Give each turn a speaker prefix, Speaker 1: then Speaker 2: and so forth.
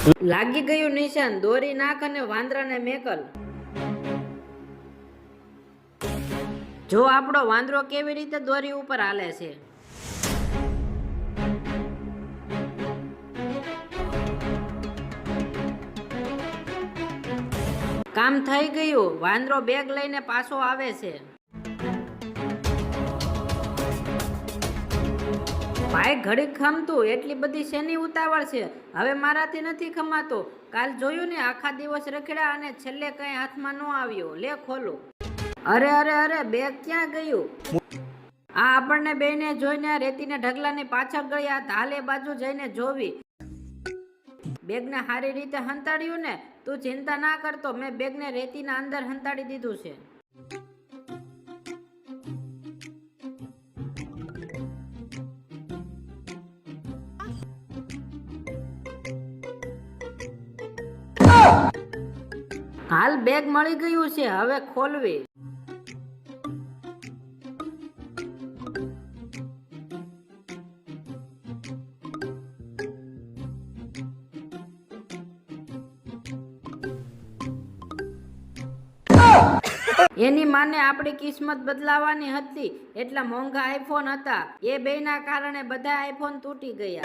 Speaker 1: લાગી ગયું નિશાન, દોરી નાખ અને વાંદરાને મેકલ. જો આપણો વાંદરો કેવી રીતે દોરી ઉપર હાલે છે. કામ થઈ ગયું, વાંદરો બેગ લઈને પાછો આવે છે. ભાઈ ઘડીક ખમતું, એટલી બધી શેની ઉતાવળ છે? હવે મારાથી નથી ખમાતો. કાલ જોયું ને, આખા દિવસ રખડ્યા અને છેલ્લે કઈ હાથમાં ન આવ્યો. લે ખોલો. અરે અરે અરે, બેગ ક્યાં ગયું? આ આપણને બેને જોઈને રેતીના ઢગલાની પાછળ ગયા. હાલે બાજુ જઈને જોવી. બેગને સારી રીતે હંતાડ્યું ને? તું ચિંતા ના કરતો, મેં બેગને રેતીના અંદર હંતાડી દીધું છે. હાલ બેગ મળી ગયું છે, હવે ખોલવી. એની માને આપણી કિસ્મત બદલાવાની હતી, એટલા મોંઘા આઈફોન હતા. એ બેના કારણે બધા આઈફોન તૂટી ગયા.